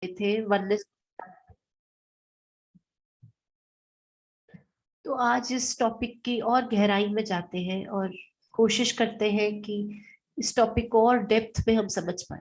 थे वननेस। तो आज इस टॉपिक की और गहराई में जाते हैं और कोशिश करते हैं कि इस टॉपिक को और डेप्थ में हम समझ पाए।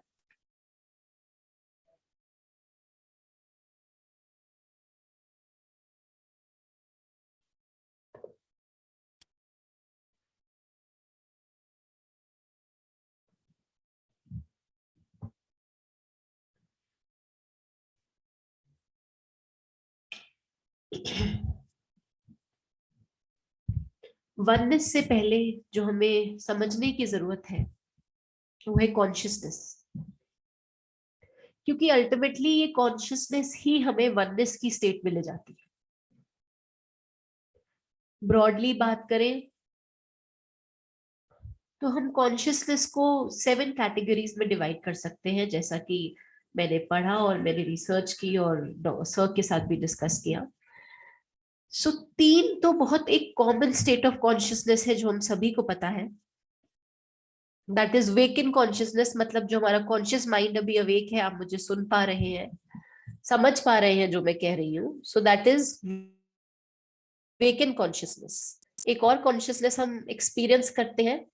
वननेस से पहले जो हमें समझने की जरूरत है वो है कॉन्शियसनेस, क्योंकि अल्टीमेटली ये कॉन्शियसनेस ही हमें वननेस की स्टेट में ले जाती है। ब्रॉडली बात करें तो हम कॉन्शियसनेस को 7 कैटेगरीज में डिवाइड कर सकते हैं, जैसा कि मैंने पढ़ा और मैंने रिसर्च की और सर के साथ भी डिस्कस किया। सो 3 तो बहुत एक कॉमन स्टेट ऑफ कॉन्शियसनेस है जो हम सभी को पता है। That is wake in consciousness, मतलब जो हमारा कॉन्शियस माइंड अभी अवेक है, आप मुझे सुन पा रहे हैं, समझ पा रहे हैं जो मैं कह रही हूँ। So that is wake in consciousness. एक और कॉन्शियसनेस हम एक्सपीरियंस करते हैं,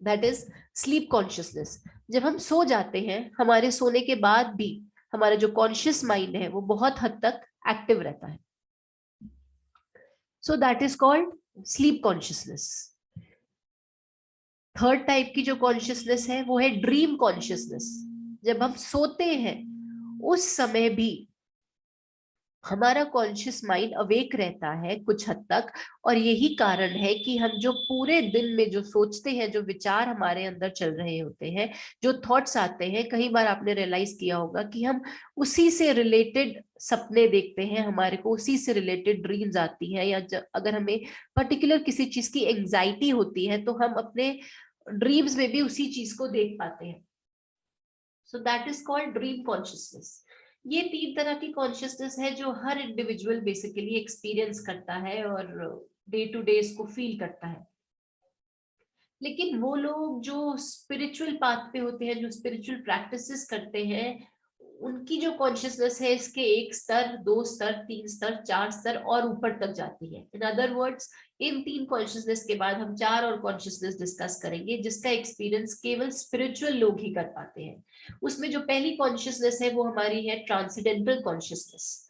दैट इज स्लीप कॉन्शियसनेस। जब हम सो जाते हैं, हमारे सोने के बाद भी हमारा जो कॉन्शियस माइंड है वो बहुत हद तक एक्टिव रहता है। So that is called sleep consciousness. Third type की जो कॉन्शियसनेस है वो है ड्रीम कॉन्शियसनेस। जब हम सोते हैं उस समय भी हमारा कॉन्शियस माइंड अवेक रहता है कुछ हद तक, और यही कारण है कि हम जो पूरे दिन में जो सोचते हैं, जो विचार हमारे अंदर चल रहे होते हैं, जो थॉट्स आते हैं, कई बार आपने रियलाइज किया होगा कि हम उसी से रिलेटेड सपने देखते हैं, हमारे को उसी से रिलेटेड ड्रीम्स आती है, या अगर हमें पर्टिकुलर किसी चीज की एंजाइटी होती है तो हम अपने ड्रीम्स में भी उसी चीज को देख पाते हैं। So that is called dream consciousness. ये 3 तरह की कॉन्शियसनेस है जो हर इंडिविजुअल बेसिकली एक्सपीरियंस करता है और डे टू डे इसको फील करता है। लेकिन वो लोग जो स्पिरिचुअल पाथ पे होते हैं, जो स्पिरिचुअल प्रैक्टिसेस करते हैं, उनकी जो कॉन्शियसनेस है इसके 1 स्तर, 2 स्तर, 3 स्तर, 4 स्तर और ऊपर तक जाती है। In other words, in 3 consciousness के बाद हम 4 और कॉन्शियसनेस डिस्कस करेंगे जिसका एक्सपीरियंस केवल स्पिरिचुअल लोग ही कर पाते हैं। उसमें जो पहली कॉन्शियसनेस है वो हमारी है ट्रांसेंडेंटल कॉन्शियसनेस।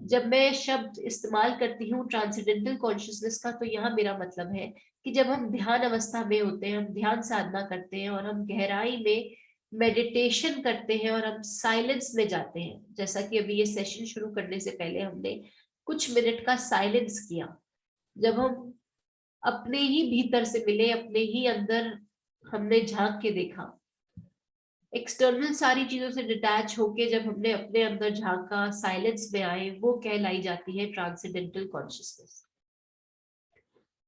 जब मैं शब्द इस्तेमाल करती हूँ ट्रांसेंडेंटल कॉन्शियसनेस का, तो यहाँ मेरा मतलब है कि जब हम ध्यान अवस्था में होते हैं, हम ध्यान साधना करते हैं और हम गहराई में मेडिटेशन करते हैं और हम साइलेंस में जाते हैं, जैसा कि अभी ये सेशन शुरू करने से पहले हमने कुछ मिनट का साइलेंस किया। जब हम अपने ही भीतर से मिले, अपने ही अंदर हमने झांक के देखा, एक्सटर्नल सारी चीजों से डिटैच होके जब हमने अपने अंदर झांका, साइलेंस में आए, वो कहलाई जाती है ट्रांसेंडेंटल कॉन्शियसनेस।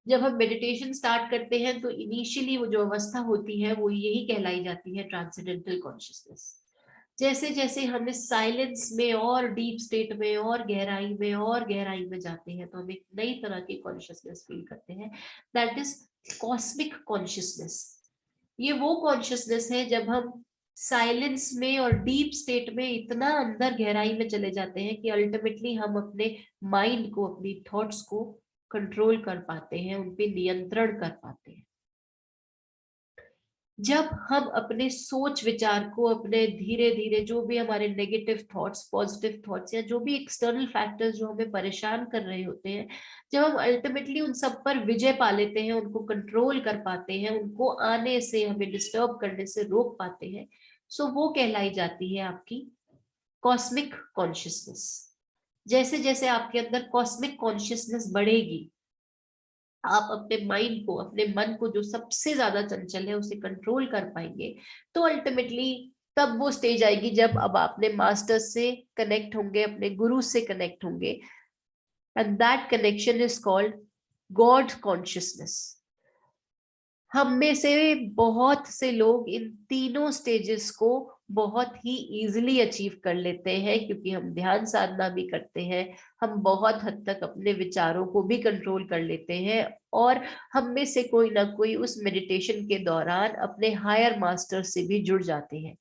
जब हम मेडिटेशन स्टार्ट करते हैं तो इनिशियली वो जो अवस्था होती है वो यही कहलाई जाती है ट्रांसेंडेंटल कॉन्शियसनेस। जैसे जैसे हम इस साइलेंस में और डीप स्टेट में और गहराई में और गहराई में जाते हैं तो हम एक नई तरह की कॉन्शियसनेस फील करते हैं, दैट इज कॉस्मिक कॉन्शियसनेस। ये वो कॉन्शियसनेस है जब हम साइलेंस में और डीप स्टेट में इतना अंदर गहराई में चले जाते हैं कि अल्टीमेटली हम अपने माइंड को, अपनी थॉट्स को कंट्रोल कर पाते हैं, उन पे नियंत्रण कर पाते हैं। जब हम अपने सोच विचार को, अपने धीरे धीरे जो भी हमारे नेगेटिव थॉट्स, पॉजिटिव थॉट्स या जो भी एक्सटर्नल फैक्टर्स जो हमें परेशान कर रहे होते हैं, जब हम अल्टीमेटली उन सब पर विजय पा लेते हैं, उनको कंट्रोल कर पाते हैं, उनको आने से, हमें डिस्टर्ब करने से रोक पाते हैं, सो वो कहलाई जाती है आपकी कॉस्मिक कॉन्शियसनेस। जैसे जैसे आपके अंदर कॉस्मिक कॉन्शियसनेस बढ़ेगी, आप अपने माइंड को, अपने मन को जो सबसे ज्यादा चंचल है उसे कंट्रोल कर पाएंगे, तो अल्टीमेटली तब वो स्टेज आएगी जब अब अपने मास्टर से कनेक्ट होंगे, अपने गुरु से कनेक्ट होंगे, and that connection is called God consciousness. हम में से बहुत से लोग इन तीनों स्टेजेस को बहुत ही इजीली अचीव कर लेते हैं, क्योंकि हम ध्यान साधना भी करते हैं, हम बहुत हद तक अपने विचारों को भी कंट्रोल कर लेते हैं, और हम में से कोई ना कोई उस मेडिटेशन के दौरान अपने हायर मास्टर से भी जुड़ जाते हैं।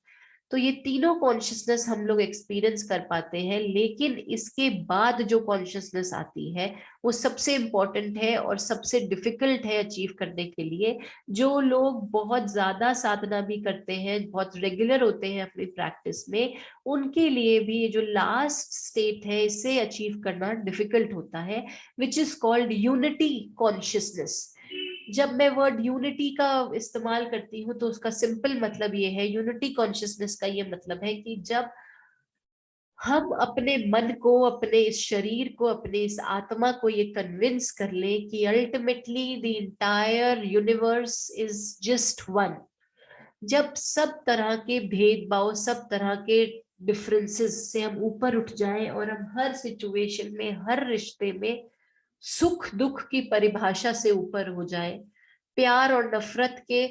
तो ये तीनों कॉन्शियसनेस हम लोग एक्सपीरियंस कर पाते हैं, लेकिन इसके बाद जो कॉन्शियसनेस आती है वो सबसे इम्पोर्टेंट है और सबसे डिफिकल्ट है अचीव करने के लिए। जो लोग बहुत ज्यादा साधना भी करते हैं, बहुत रेगुलर होते हैं अपनी प्रैक्टिस में, उनके लिए भी जो लास्ट स्टेट है इसे अचीव करना डिफिकल्ट होता है, which is called unity consciousness. जब मैं वर्ड यूनिटी का इस्तेमाल करती हूँ तो उसका सिंपल मतलब ये है, यूनिटी कॉन्शियसनेस का ये मतलब है कि जब हम अपने मन को, अपने इस शरीर को, अपने इस आत्मा को ये कन्विंस कर ले कि ultimately the entire universe is just one. जब सब तरह के भेदभाव, सब तरह के डिफरेंसेस से हम ऊपर उठ जाएं और हम हर सिचुएशन में, हर रिश्ते में सुख दुख की परिभाषा से ऊपर हो जाए, प्यार और नफरत के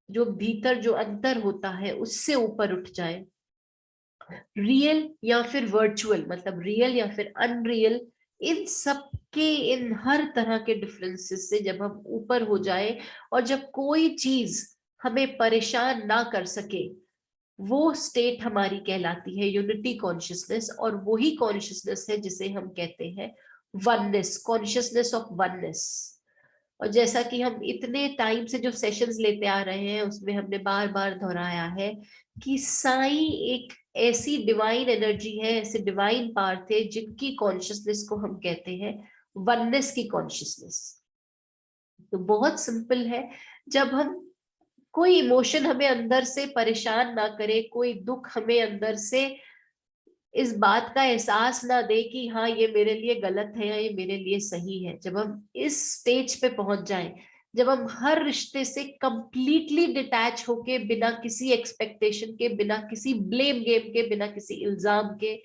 जो भीतर जो अंतर होता है उससे ऊपर उठ जाए, रियल या फिर वर्चुअल, मतलब रियल या फिर अनरियल, इन सब के, इन हर तरह के डिफरेंसेस से जब हम ऊपर हो जाए और जब कोई चीज हमें परेशान ना कर सके, वो स्टेट हमारी कहलाती है यूनिटी कॉन्शियसनेस। और वही कॉन्शियसनेस है जिसे हम कहते हैं वननेस, कॉन्शियसनेस ऑफ वननेस। और जैसा कि हम इतने टाइम से जो सेशंस लेते आ रहे हैं उसमें हमने बार बार दोहराया है कि साई एक ऐसी डिवाइन एनर्जी है, ऐसे डिवाइन पावर थे जिनकी कॉन्शियसनेस को हम कहते हैं वननेस की कॉन्शियसनेस। तो बहुत सिंपल है, जब हम कोई इमोशन हमें अंदर से परेशान ना करे, कोई दुख हमें अंदर से इस बात का एहसास ना दे कि हाँ ये मेरे लिए गलत है या ये मेरे लिए सही है, जब हम इस स्टेज पे पहुंच जाएं, जब हम हर रिश्ते से कंप्लीटली डिटैच होके, बिना किसी एक्सपेक्टेशन के, बिना किसी ब्लेम गेम के, बिना किसी इल्जाम के,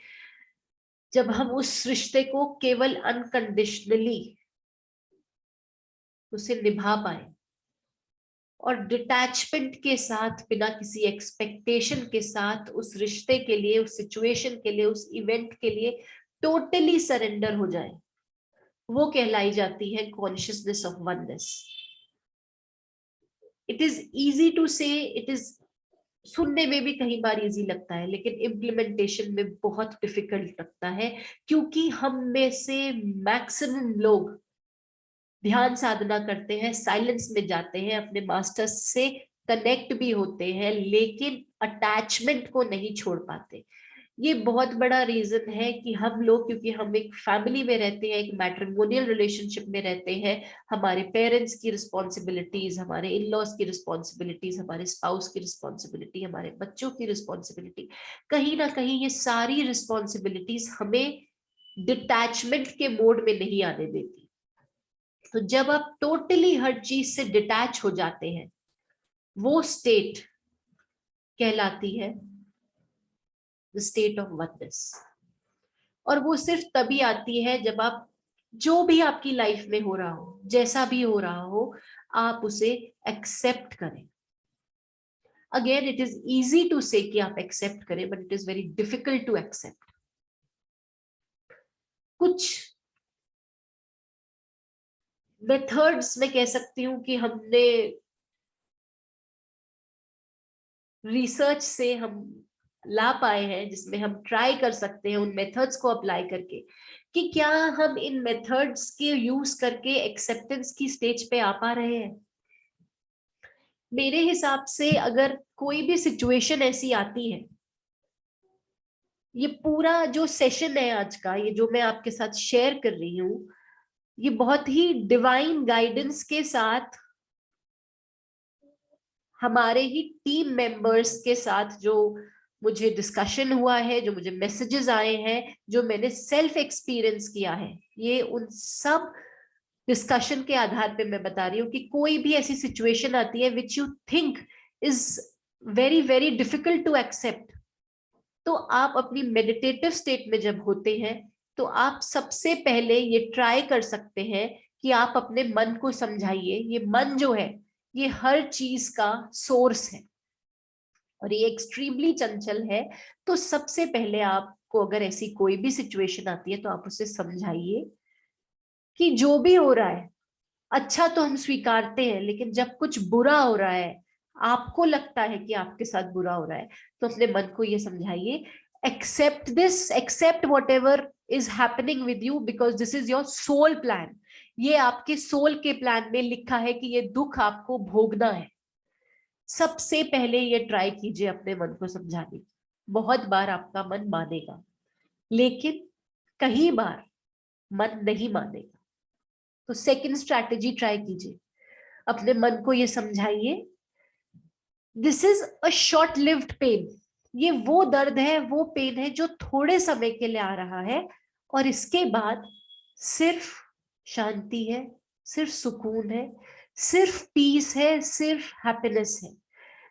जब हम उस रिश्ते को केवल अनकंडीशनली उसे निभा पाए और डिटैचमेंट के साथ, बिना किसी एक्सपेक्टेशन के साथ उस रिश्ते के लिए, उस सिचुएशन के लिए, उस इवेंट के लिए टोटली सरेंडर हो जाए, वो कहलाई जाती है consciousness of oneness. It is easy to say, it is, सुनने में भी कई बार इजी लगता है लेकिन इम्प्लीमेंटेशन में बहुत डिफिकल्ट लगता है, क्योंकि हम में से मैक्सिमम लोग ध्यान साधना करते हैं, साइलेंस में जाते हैं, अपने मास्टर से कनेक्ट भी होते हैं, लेकिन अटैचमेंट को नहीं छोड़ पाते। ये बहुत बड़ा रीजन है कि हम लोग, क्योंकि हम एक फैमिली में रहते हैं, एक मैट्रिमोनियल रिलेशनशिप में रहते हैं, हमारे पेरेंट्स की रिस्पॉन्सिबिलिटीज, हमारे इन लॉज की रिस्पॉन्सिबिलिटीज, हमारे स्पाउस की रिस्पॉन्सिबिलिटी, हमारे बच्चों की रिस्पॉन्सिबिलिटी, कहीं ना कहीं ये सारी रिस्पॉन्सिबिलिटीज हमें डिटैचमेंट के मोड में नहीं आने देती। तो जब आप टोटली हर चीज से डिटैच हो जाते हैं, वो स्टेट कहलाती है द स्टेट ऑफ वननेस। और वो सिर्फ तभी आती है जब आप, जो भी आपकी लाइफ में हो रहा हो, जैसा भी हो रहा हो, आप उसे एक्सेप्ट करें। Again it is easy to say कि आप एक्सेप्ट करें, but it is very difficult to accept. कुछ मेथड्स मैं कह सकती हूँ कि हमने रिसर्च से हम ला पाए हैं, जिसमें हम ट्राई कर सकते हैं उन मेथड्स को अप्लाई करके कि क्या हम इन मेथड्स के यूज करके एक्सेप्टेंस की स्टेज पे आ पा रहे हैं। मेरे हिसाब से अगर कोई भी सिचुएशन ऐसी आती है, ये पूरा जो सेशन है आज का, ये जो मैं आपके साथ शेयर कर रही हूँ, ये बहुत ही डिवाइन गाइडेंस के साथ, हमारे ही टीम मेंबर्स के साथ जो मुझे डिस्कशन हुआ है, जो मुझे मैसेजेस आए हैं, जो मैंने सेल्फ एक्सपीरियंस किया है, ये उन सब डिस्कशन के आधार पे मैं बता रही हूँ कि कोई भी ऐसी सिचुएशन आती है which you think is very very difficult to accept, तो आप अपनी मेडिटेटिव स्टेट में जब होते हैं तो आप सबसे पहले ये ट्राई कर सकते हैं कि आप अपने मन को समझाइए। ये मन जो है ये हर चीज का सोर्स है और ये एक्सट्रीमली चंचल है। तो सबसे पहले आपको अगर ऐसी कोई भी सिचुएशन आती है तो आप उसे समझाइए कि जो भी हो रहा है अच्छा तो हम स्वीकारते हैं, लेकिन जब कुछ बुरा हो रहा है आपको लगता है कि आपके साथ बुरा हो रहा है, तो अपने मन को ये समझाइए, accept this, accept whatever is happening with you, because this is your soul plan. ये आपके सोल के प्लान में लिखा है कि ये दुख आपको भोगना है। सबसे पहले ये ट्राई कीजिए अपने मन को समझाने की। बहुत बार आपका मन मानेगा, लेकिन कई बार मन नहीं मानेगा। तो सेकंड स्ट्रैटेजी ट्राई कीजिए, अपने मन को ये समझाइए, this is a short lived pain. ये वो दर्द है, वो पेन है जो थोड़े समय के लिए आ रहा है, और इसके बाद सिर्फ शांति है, सिर्फ सुकून है, सिर्फ पीस है, सिर्फ हैप्पीनेस है।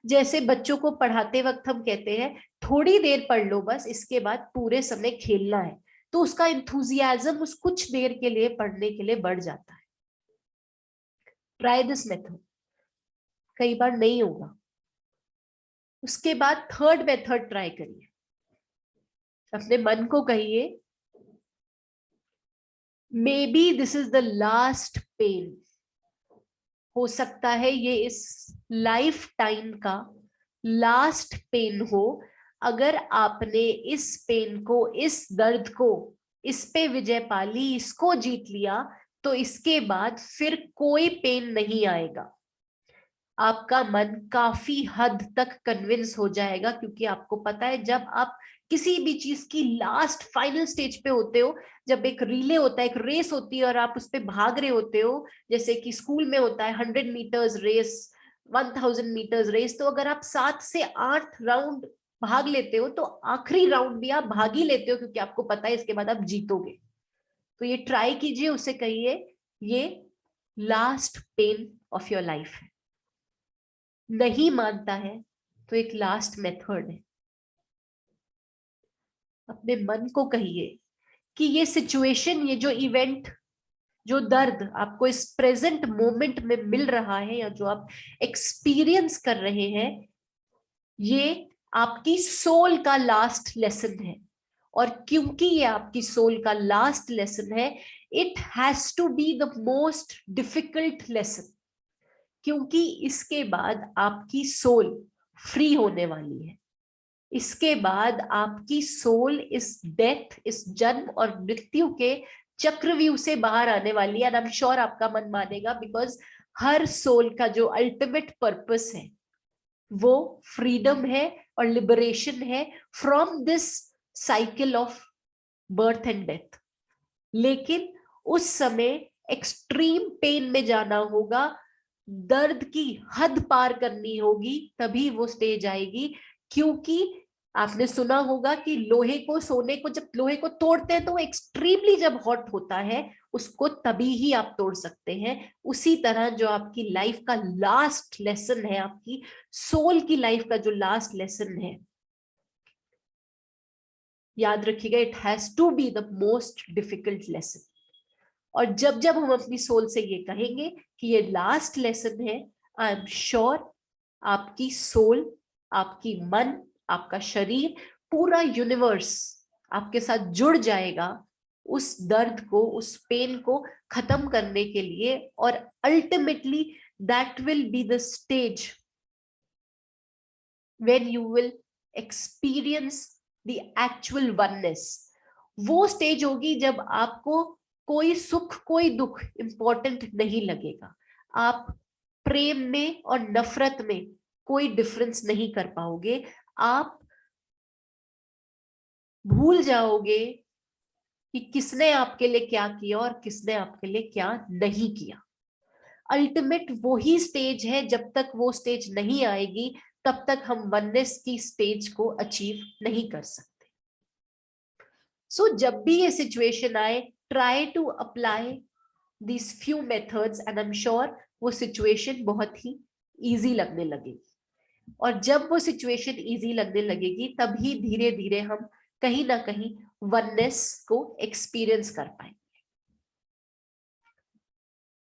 जैसे बच्चों को पढ़ाते वक्त हम कहते हैं थोड़ी देर पढ़ लो बस, इसके बाद पूरे समय खेलना है, तो उसका इंथुजियाज्म उस कुछ देर के लिए पढ़ने के लिए बढ़ जाता है। ट्राई दिस मेथड, कई बार नहीं होगा, उसके बाद थर्ड मेथड ट्राई करिए। अपने मन को कहिए, maybe this is the last pain. हो सकता है ये इस लाइफ टाइम का लास्ट पेन हो। अगर आपने इस पेन को, इस दर्द को, इस पे विजय पा ली, इसको जीत लिया, तो इसके बाद फिर कोई पेन नहीं आएगा। आपका मन काफी हद तक कन्विंस हो जाएगा, क्योंकि आपको पता है जब आप किसी भी चीज की लास्ट फाइनल स्टेज पे होते हो, जब एक रिले होता है, एक रेस होती है और आप उस पर भाग रहे होते हो, जैसे कि स्कूल में होता है 100 मीटर्स रेस, 1000 मीटर्स रेस, तो अगर आप 7 से 8 राउंड भाग लेते हो, तो आखिरी राउंड भी आप भाग ही लेते हो, क्योंकि आपको पता है इसके बाद आप जीतोगे। तो ये ट्राई कीजिए, उसे कहिए ये last pain of your life है। नहीं मानता है तो एक लास्ट मेथड है, अपने मन को कहिए कि ये सिचुएशन, ये जो इवेंट, जो दर्द आपको इस प्रेजेंट मोमेंट में मिल रहा है, या जो आप एक्सपीरियंस कर रहे हैं, ये आपकी सोल का लास्ट लेसन है। और क्योंकि ये आपकी सोल का लास्ट लेसन है, it has to be the most difficult lesson, क्योंकि इसके बाद आपकी सोल फ्री होने वाली है। इसके बाद आपकी सोल इस डेथ, इस जन्म और मृत्यु के चक्रव्यूह से बाहर आने वाली है। एंड आई एम श्योर आपका मन मानेगा, बिकॉज हर सोल का जो अल्टीमेट पर्पस है वो फ्रीडम है और लिबरेशन है from this cycle of birth and death. लेकिन उस समय एक्सट्रीम पेन में जाना होगा, दर्द की हद पार करनी होगी, तभी वो स्टेज आएगी। क्योंकि आपने सुना होगा कि लोहे को, सोने को, जब लोहे को तोड़ते हैं तो वो एक्सट्रीमली जब हॉट होता है, उसको तभी ही आप तोड़ सकते हैं। उसी तरह जो आपकी लाइफ का लास्ट लेसन है, आपकी सोल की लाइफ का जो लास्ट लेसन है, याद रखिएगा, it has to be the most difficult lesson. और जब जब हम अपनी सोल से ये कहेंगे कि ये लास्ट लेसन है, आई एम श्योर आपकी सोल, आपकी मन, आपका शरीर, पूरा यूनिवर्स आपके साथ जुड़ जाएगा उस दर्द को, उस पेन को खत्म करने के लिए। और ultimately that will be the stage when you will experience the actual oneness। वो स्टेज होगी जब आपको कोई सुख, कोई दुख इंपॉर्टेंट नहीं लगेगा। आप प्रेम में और नफरत में कोई डिफरेंस नहीं कर पाओगे। आप भूल जाओगे कि किसने आपके लिए क्या किया और किसने आपके लिए क्या नहीं किया। अल्टीमेट वही स्टेज है, जब तक वो स्टेज नहीं आएगी तब तक हम वननेस की स्टेज को अचीव नहीं कर सकते। सो जब भी ये सिचुएशन आए, try to apply these few methods and I'm sure वो सिचुएशन बहुत ही इजी लगने लगेगी। और जब वो सिचुएशन इजी लगने लगेगी, तभी धीरे धीरे हम कहीं ना कहीं वननेस को एक्सपीरियंस कर पाएंगे।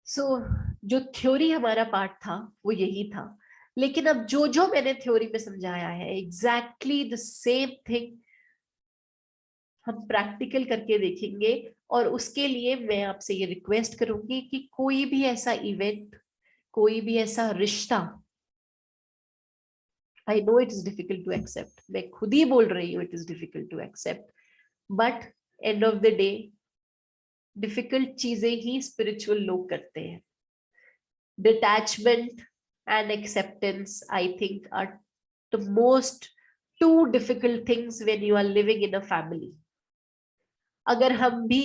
सो जो थ्योरी हमारा पार्ट था वो यही था, लेकिन अब जो जो मैंने थ्योरी में समझाया है, एग्जैक्टली द सेम थिंग हम प्रैक्टिकल करके देखेंगे। और उसके लिए मैं आपसे ये रिक्वेस्ट करूंगी कि कोई भी ऐसा इवेंट, कोई भी ऐसा रिश्ता I know it is difficult to accept, मैं खुद ही बोल रही हूँ it is difficult to accept, but end of the day difficult चीजें ही स्पिरिचुअल लोग करते हैं. Detachment and acceptance I think are the most to difficult things when you are living in a family. अगर हम भी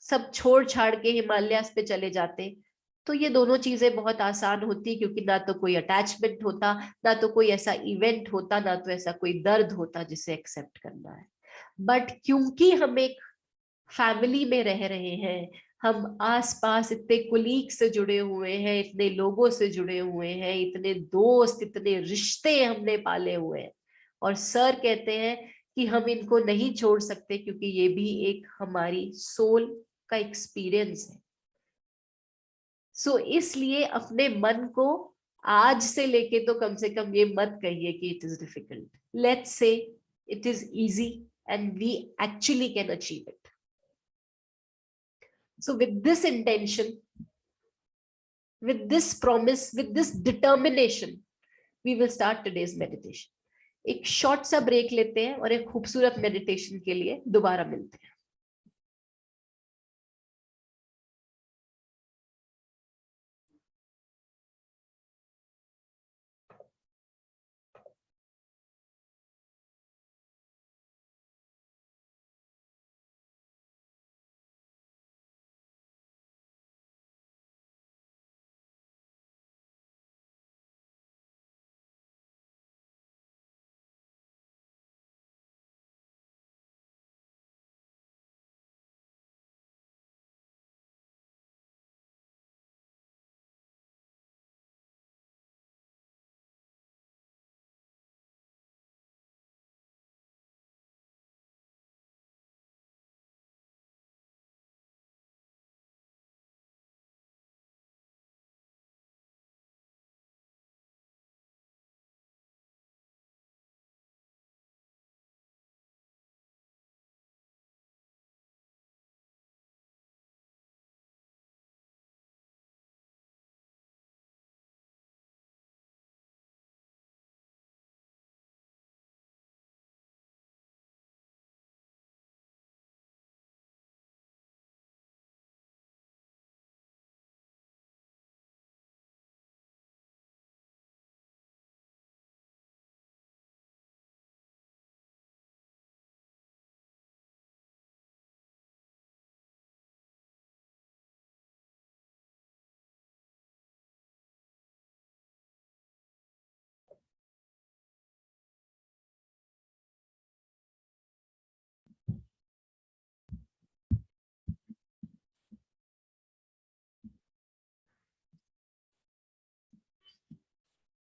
सब छोड़ छाड़ के हिमालयास पे चले जाते तो ये दोनों चीजें बहुत आसान होती, क्योंकि ना तो कोई अटैचमेंट होता, ना तो कोई ऐसा इवेंट होता, ना तो ऐसा कोई दर्द होता जिसे एक्सेप्ट करना है. बट क्योंकि हम एक फैमिली में रह रहे हैं, हम आसपास इतने कुलीग से जुड़े हुए हैं, इतने लोगों से जुड़े हुए हैं, इतने दोस्त, इतने रिश्ते हमने पाले हुए हैं, और सर कहते हैं कि हम इनको नहीं छोड़ सकते क्योंकि ये भी एक हमारी सोल का एक्सपीरियंस है. सो इसलिए अपने मन को आज से लेके तो कम से कम ये मत कहिए कि it is difficult. Let's say it is easy and we actually can achieve it. So with this intention, with this promise, with this determination, we will start today's meditation. एक शॉर्ट सा ब्रेक लेते हैं और एक खूबसूरत meditation के लिए दोबारा मिलते हैं.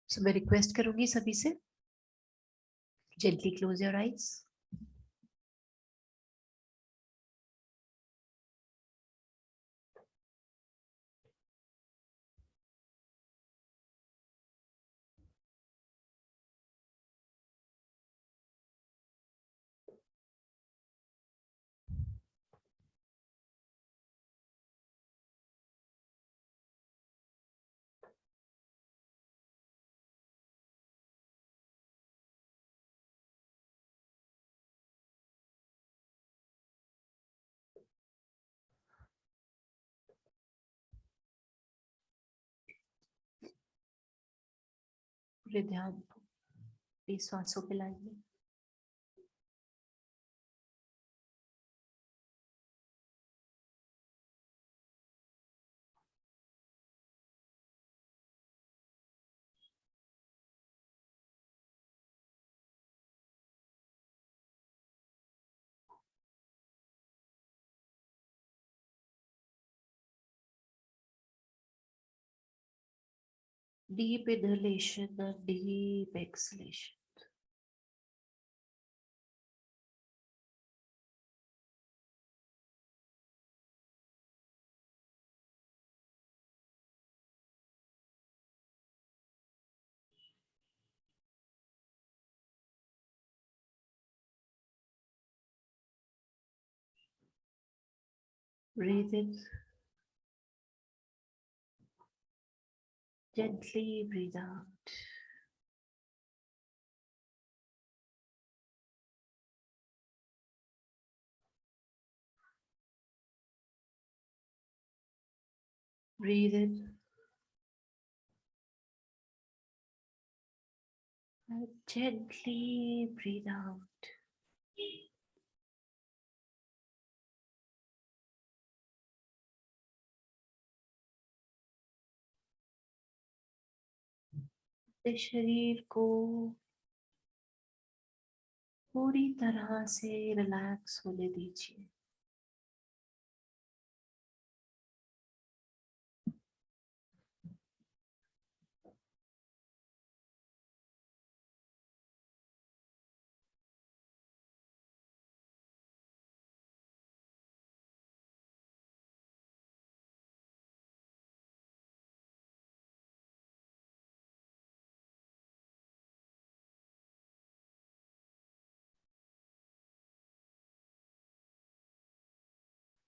सो मैं रिक्वेस्ट करूंगी सभी से, जेंटली क्लोज योर आईज. पूरे ध्यान को अपनी सांसों पे लाइए. Deep inhalation and deep exhalation. Breathe in. Gently breathe out. Breathe in and gently breathe out. अपने शरीर को पूरी तरह से रिलैक्स होने दीजिए।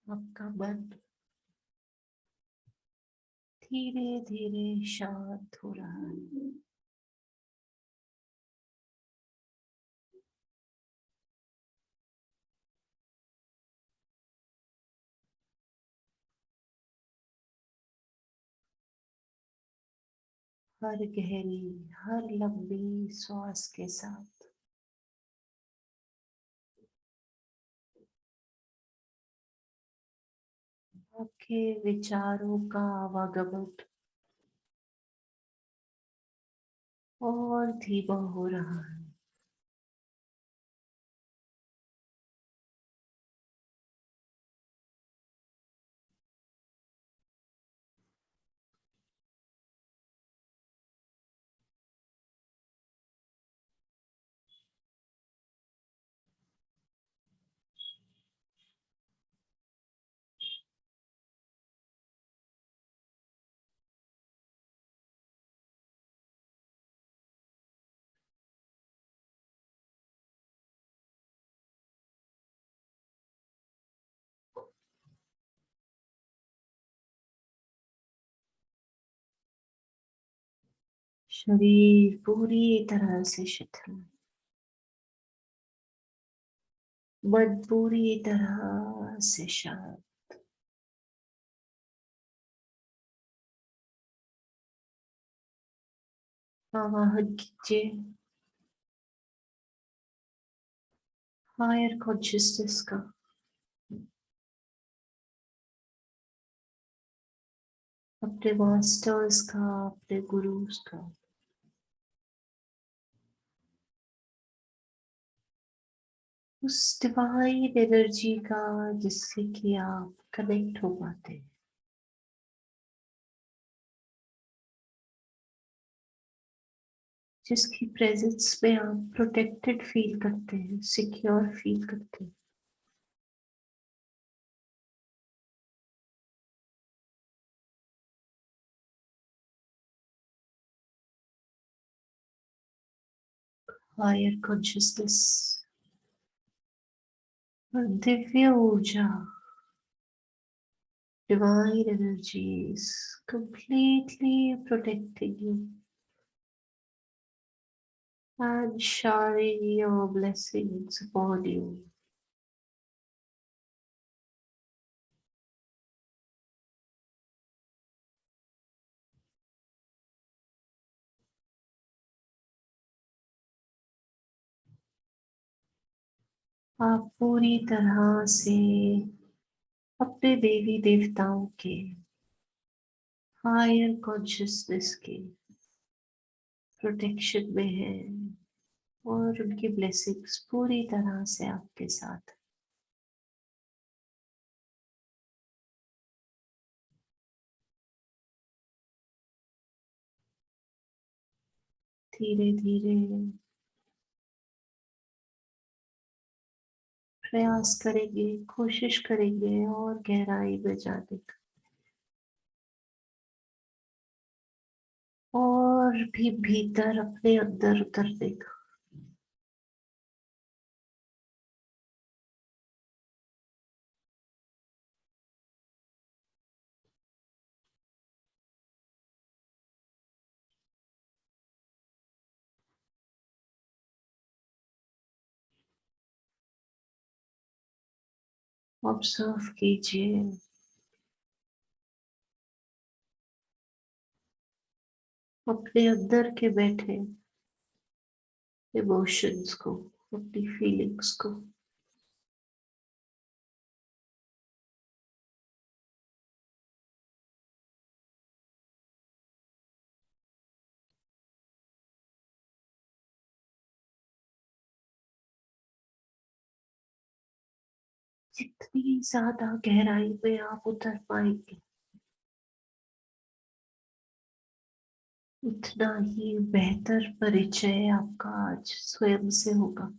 आपका मन धीरे धीरे शांत हो रहा है। हर गहरी, हर लंबी श्वास के साथ आपके विचारों का आवागमन और धीमा हो रहा है। शरीर पूरी तरह से शिथिल, मन पूरी तरह से शांत। आवाहन कीजिए हायर कॉन्शियसनेस का, अपने मास्टर्स का, अपने गुरुज का। उस डिवाइन एनर्जी का जिससे कि आप कनेक्ट हो पाते हैं, जिसकी प्रेजेंस में आप प्रोटेक्टेड फील करते हैं, सिक्योर फील करते हैं। हायर कॉन्शियसनेस और दिव्य ऊर्जा, divine energies completely protecting you and showering your blessings upon you. आप पूरी तरह से अपने देवी देवताओं के, हायर कॉन्शियसनेस के प्रोटेक्शन में हैं और उनकी ब्लेसिंग्स पूरी तरह से आपके साथ। धीरे धीरे प्रयास करेंगे, कोशिश करेंगे और गहराई में जाने का, और भी भीतर अपने अंदर उतरने का। ऑब्जर्व कीजिए अपने अंदर के बैठे इमोशंस को, अपनी फीलिंग्स को जितनी ज्यादा गहराई में आप उतर पाएंगे, उतना ही बेहतर परिचय आपका आज स्वयं से होगा।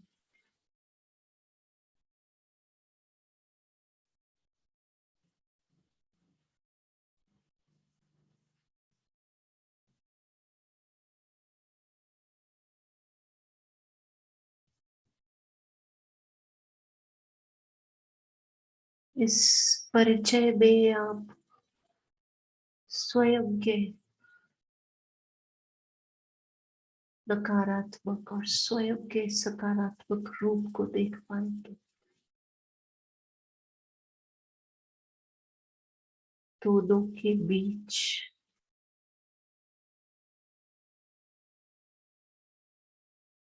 इस परिचय में आप स्वयं के नकारात्मक और स्वयं के सकारात्मक रूप को देख पाएंगे। दोनों के बीच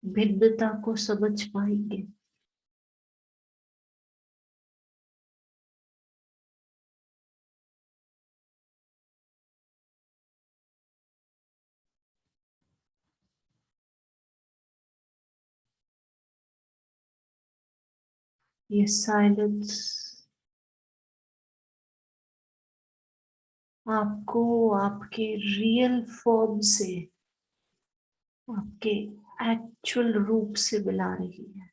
भिन्नता को समझ पाएंगे। ये साइलेंस आपको आपके रियल फॉर्म से, आपके एक्चुअल रूप से मिला रही है।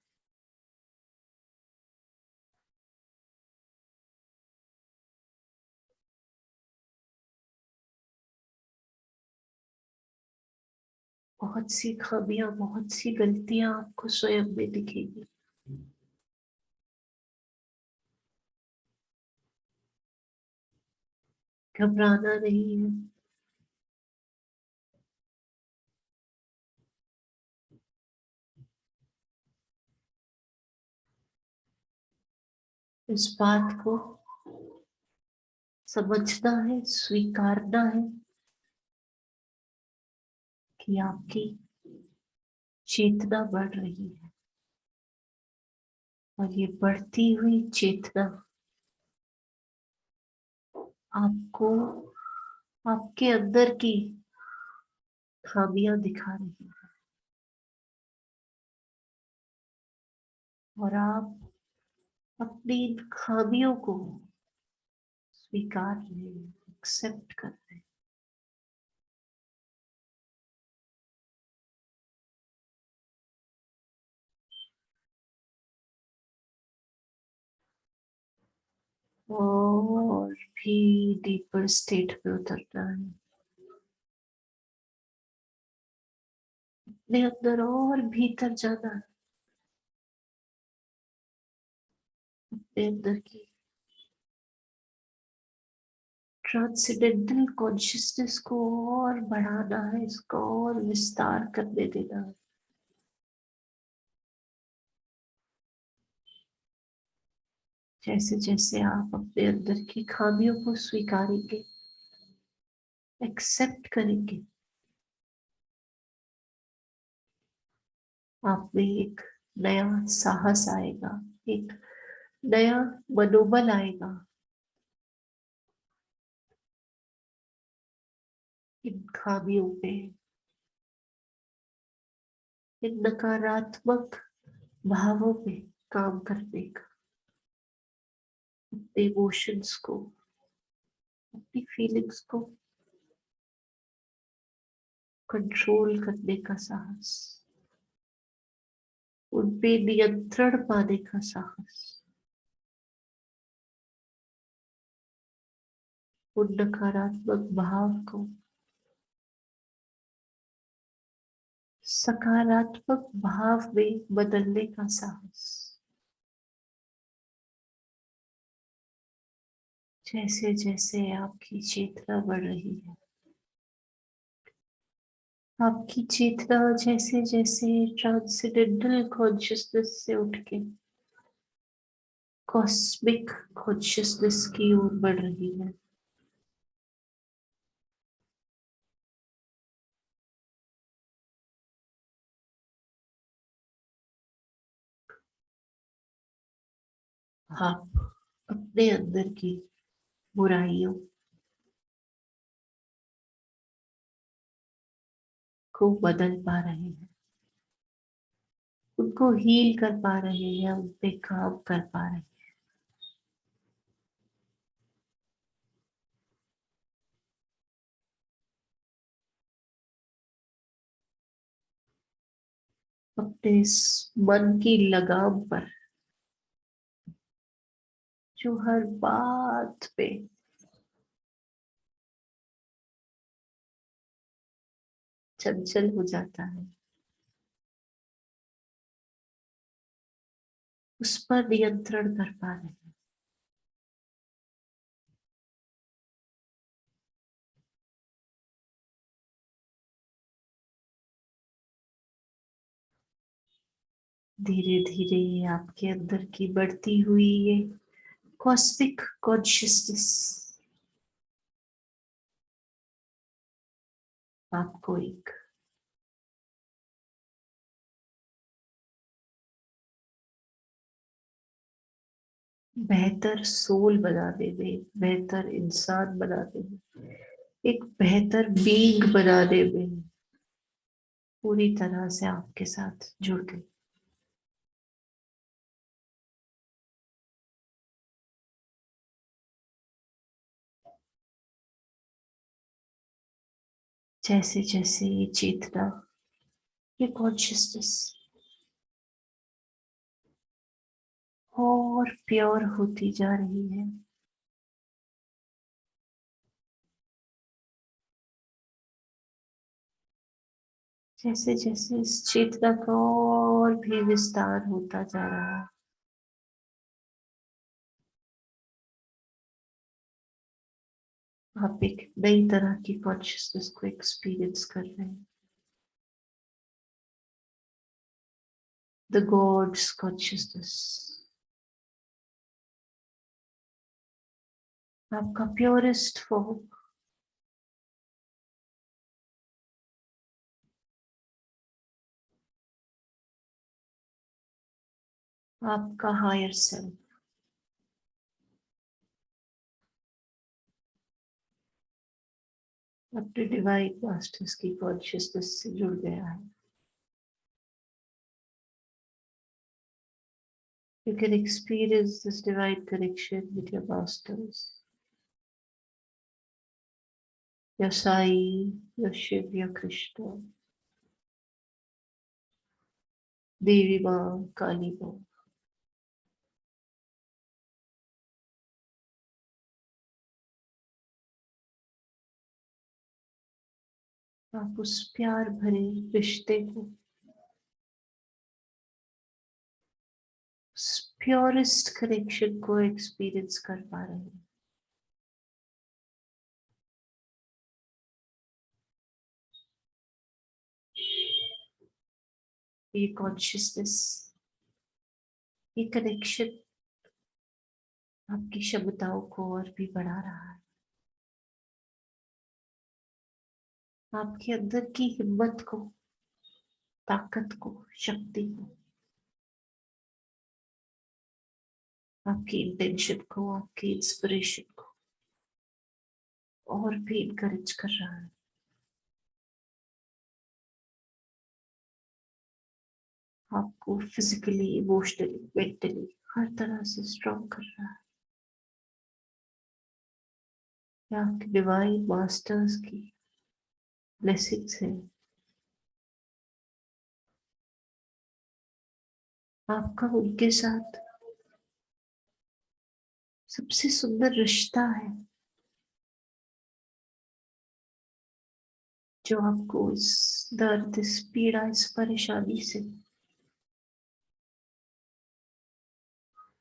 बहुत सी खामियां, बहुत सी गलतियां आपको स्वयं में दिखेगी। घबराना नहीं है। इस बात को समझना है, स्वीकारना है कि आपकी चेतना बढ़ रही है, और ये बढ़ती हुई चेतना आपको आपके अंदर की खामियां दिखा रही है, और आप अपनी इन खामियों को स्वीकार रहे हैं, एक्सेप्ट कर रहे हैं। और भी डीपर स्टेट में उतरना है, अपने अंदर और भीतर जाना है, अपने अंदर की ट्रांसेंडेंटल कॉन्शियसनेस को और बढ़ाना है, इसका और विस्तार करने देना है। जैसे जैसे आप अपने अंदर की खामियों को स्वीकारेंगे, एक्सेप्ट करेंगे, आप में एक नया साहस आएगा, एक नया मनोबल आएगा इन खामियों पे, इन नकारात्मक भावों पे काम करने का, अपने इमोशंस को, अपनी फीलिंग्स को कंट्रोल करने का साहस, उन पे नियंत्रण पाने का साहस, उन नकारात्मक भाव को सकारात्मक भाव में बदलने का साहस। जैसे जैसे आपकी चेतना बढ़ रही है, आपकी चेतना जैसे जैसे ट्रांसेंडेंटल कॉन्शियसनेस से उठ के कॉस्मिक कॉन्शियसनेस की ओर बढ़ रही है, आप अपने अंदर की बुराइयों को बदल पा रहे हैं, उनको हील कर पा रहे हैं, उन पे काम कर पा रहे हैं। अपने इस मन की लगाम पर जो हर बात पे चंचल हो जाता है, उस पर नियंत्रण कर पा रहे हैं। धीरे धीरे आपके अंदर की बढ़ती हुई ये कॉस्मिक कॉन्शियसनेस आपको एक बेहतर सोल बनाने में, बेहतर इंसान बनाने में, एक बेहतर बीइंग बनाने में पूरी तरह से आपके साथ जुड़ गई। जैसे जैसे ये चेतना, ये कॉन्शियसनेस और प्योर होती जा रही है, जैसे जैसे इस चेतना का और भी विस्तार होता जा रहा है, आप एक नई तरह की कॉन्शियसनेस को एक्सपीरियंस कर रहे हैं। द गॉड्स कॉन्शियसनेस, आपका प्योरेस्ट फॉर्म, आपका हायर सेल्फ, अपने डिवाइन मास्टर्स की कॉन्शियसनेस से जुड़ गया है। You can experience this divine connection with your masters, your Sai, your Shiv, your Krishna, Devi माँ, काली माँ। आप उस प्यार भरे रिश्ते को, उस प्योरेस्ट कनेक्शन को एक्सपीरियंस कर पा रहे हैं। ये कॉन्शियसनेस, ये कनेक्शन आपकी क्षमताओं को और भी बढ़ा रहा है, आपके अंदर की हिम्मत को, ताकत को, शक्ति को, आपकी इंटेंशन को, आपकी इंस्पिरेशन को और भी इनकरेज कर रहा है। आपको फिजिकली, इमोशनली, मेंटली हर तरह से स्ट्रॉन्ग कर रहा है। ये आपके डिवाइन मास्टर्स की ब्लेसिंग्स है। आपका उनके साथ सबसे सुंदर रिश्ता है, जो आपको इस दर्द, इस पीड़ा, इस परेशानी से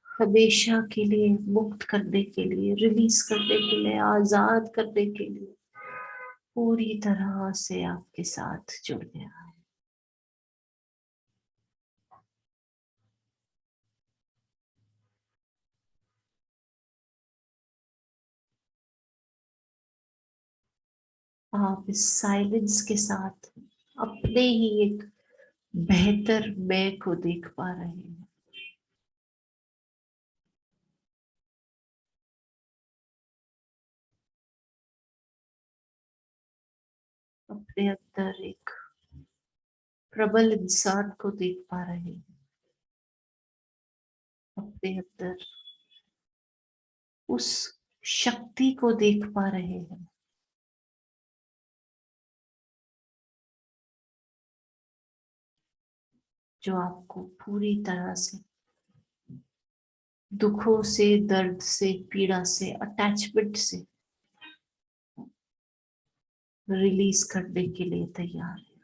हमेशा के लिए मुक्त करने के लिए, रिलीज करने के लिए, आजाद करने के लिए पूरी तरह से आपके साथ जुड़ गया है। आप इस साइलेंस के साथ अपने ही एक बेहतर मैं को देख पा रहे हैं। अपने अंदर एक प्रबल इंसान को देख पा रहे हैं, अपने अंदर उस शक्ति को देख पा रहे हैं जो आपको पूरी तरह से दुखों से, दर्द से, पीड़ा से, अटैचमेंट से रिलीज करने के लिए तैयार है।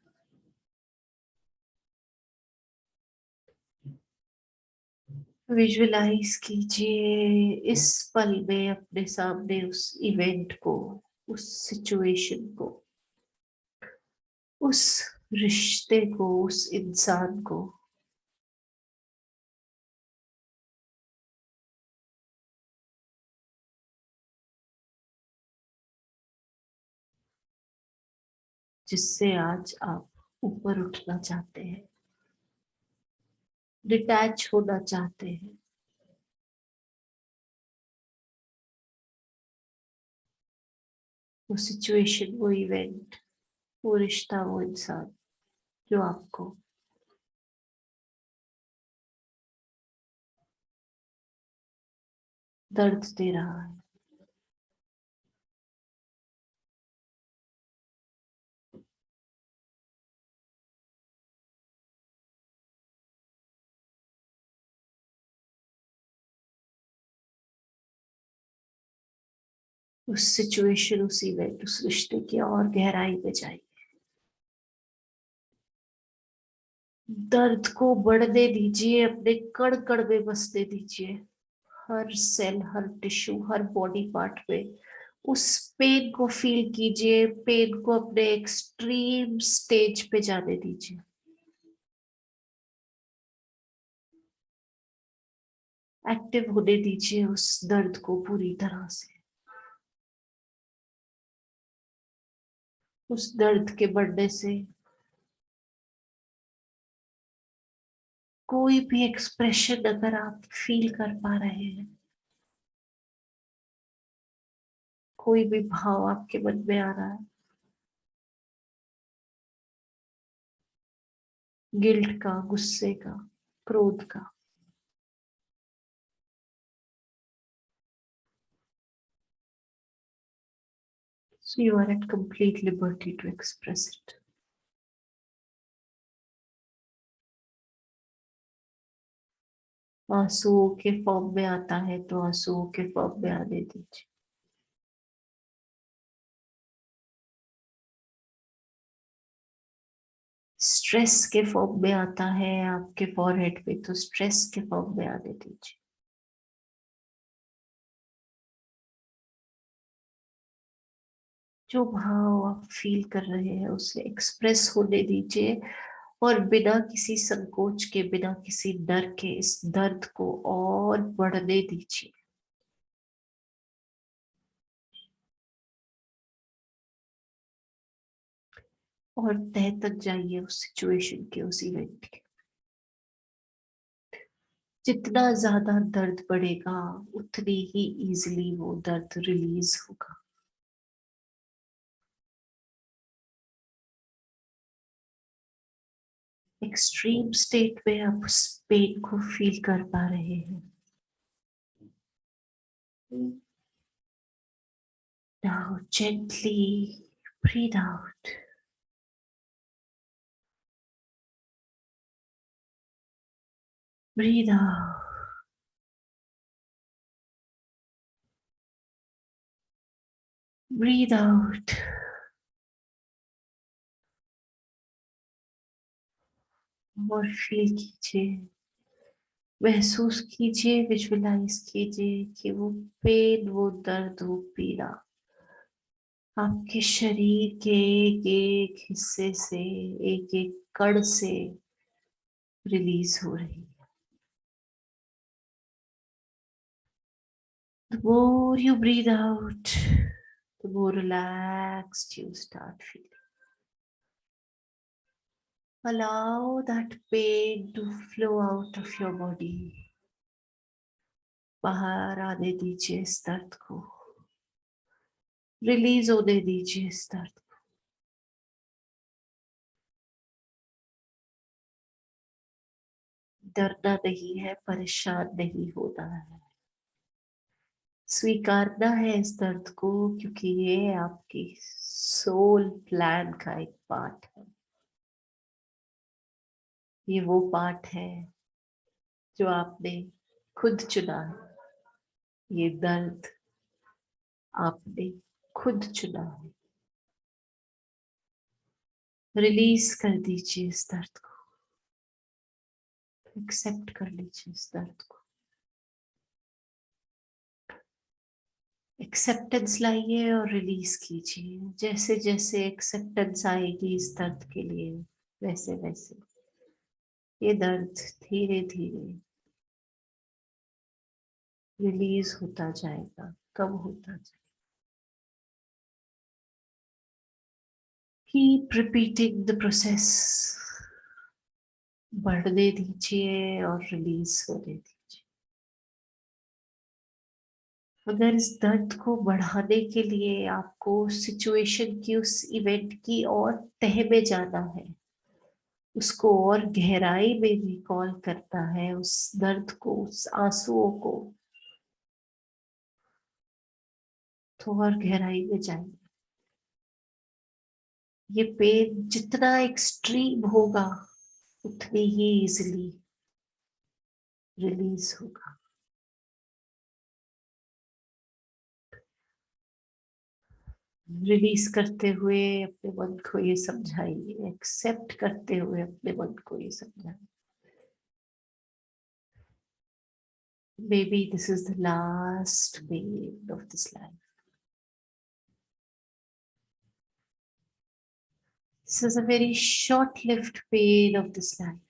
विजुअलाइज कीजिए इस पल में अपने सामने उस इवेंट को, उस सिचुएशन को, उस रिश्ते को, उस इंसान को जिससे आज आप ऊपर उठना चाहते हैं, डिटैच होना चाहते हैं। वो सिचुएशन, वो इवेंट, वो रिश्ता, वो इंसान जो आपको दर्द दे रहा है। उस सिचुएशन, उस इवेंट, उस रिश्ते की और गहराई में जाइए। दर्द को बढ़ने दीजिए, अपने कण कण में बसने दीजिए, हर सेल, हर टिश्यू, हर बॉडी पार्ट में उस पेन को फील कीजिए, पेन को अपने एक्सट्रीम स्टेज पे जाने दीजिए। एक्टिव होने दीजिए उस दर्द को पूरी तरह से। उस दर्द के बढ़ने से कोई भी एक्सप्रेशन अगर आप फील कर पा रहे हैं, कोई भी भाव आपके मन में आ रहा है, गिल्ट का, गुस्से का, क्रोध का, so you are at complete liberty to express it. आंसुओं के फॉर्म में आता है तो आंसुओं के फॉर्म में आने दीजिए। स्ट्रेस के फॉर्म में आता है आपके फॉरहेड पे तो स्ट्रेस के फॉर्म में आने दीजिए। जो भाव आप फील कर रहे हैं उसे एक्सप्रेस होने दीजिए और बिना किसी संकोच के, बिना किसी डर के इस दर्द को और बढ़ने दीजिए। और तह तक जाइए उस सिचुएशन के, उस इवेंट के। जितना ज्यादा दर्द बढ़ेगा उतनी ही इजीली वो दर्द रिलीज होगा। एक्सट्रीम स्टेट में आप उस पेन को फील कर पा रहे हैं। Now gently breathe out. Breathe out. Breathe out. और फील कीजिए, महसूस कीजिए, विजुअलाइज कीजिए कि वो पेन, वो दर्द, वो पीड़ा आपके शरीर के एक एक हिस्से से, एक एक कण से रिलीज हो रही है। The more you breathe out, the more relaxed you start feeling. Allow that pain to flow out of your body. बाहर आने दीजिए इस दर्द को, रिलीज होने दीजिए इस दर्द को। डरना नहीं है, परेशान नहीं होना है, स्वीकारना है इस दर्द को, क्योंकि ये आपकी सोल प्लान का एक पार्ट है। ये वो पार्ट है जो आपने खुद चुना है। ये दर्द आपने खुद चुना है। रिलीज कर दीजिए इस दर्द को, एक्सेप्ट कर लीजिए इस दर्द को। एक्सेप्टेंस लाइए और रिलीज कीजिए। जैसे जैसे एक्सेप्टेंस आएगी इस दर्द के लिए, वैसे वैसे ये दर्द धीरे धीरे रिलीज होता जाएगा, कम होता जाएगा। Keep repeating the process. बढ़ने दीजिए और रिलीज होने दीजिए। अगर इस दर्द को बढ़ाने के लिए आपको सिचुएशन की, उस इवेंट की और तह में जाना है, उसको और गहराई में रिकॉल करना है, उस दर्द को, उस आंसुओं को, तो और गहराई में जाइए। ये पेन जितना एक्सट्रीम होगा उतनी ही इजिली रिलीज होगा। रिलीज करते हुए अपने मन को ये समझाइए, एक्सेप्ट करते हुए अपने मन को ये समझाइए, maybe this is the last pain of this life. This is a very short-lived pain of this life.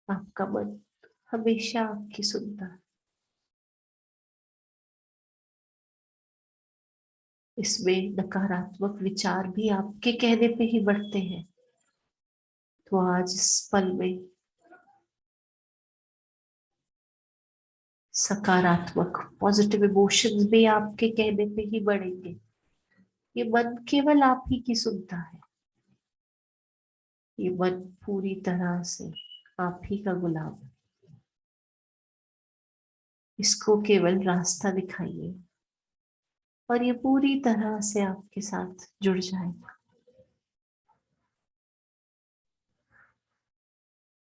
आपका मन हमेशा आपकी सुनता है। इसमें नकारात्मक विचार भी आपके कहने पे ही बढ़ते हैं, तो आज इस पल में सकारात्मक पॉजिटिव इमोशंस भी आपके कहने पे ही बढ़ेंगे। ये मन केवल आप ही की सुनता है। ये मन पूरी तरह से आप ही का गुलाम है। इसको केवल रास्ता दिखाइए और ये पूरी तरह से आपके साथ जुड़ जाएगा।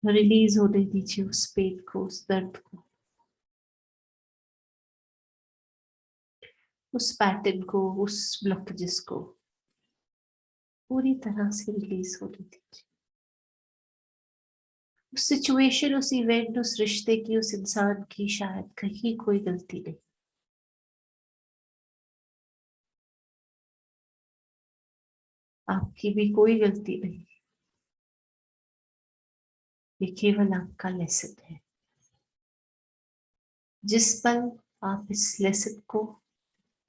रिलीज होने दीजिए उस पेन को, उस दर्द को, उस पैटर्न को, उस ब्लॉकेजेस को पूरी तरह से रिलीज होने दीजिए। उस सिचुएशन, उस इवेंट, उस रिश्ते की, उस इंसान की शायद कहीं कोई गलती नहीं। आपकी भी कोई गलती नहीं। ये केवल आपका लेसन है। जिस पल आप इस लेसन को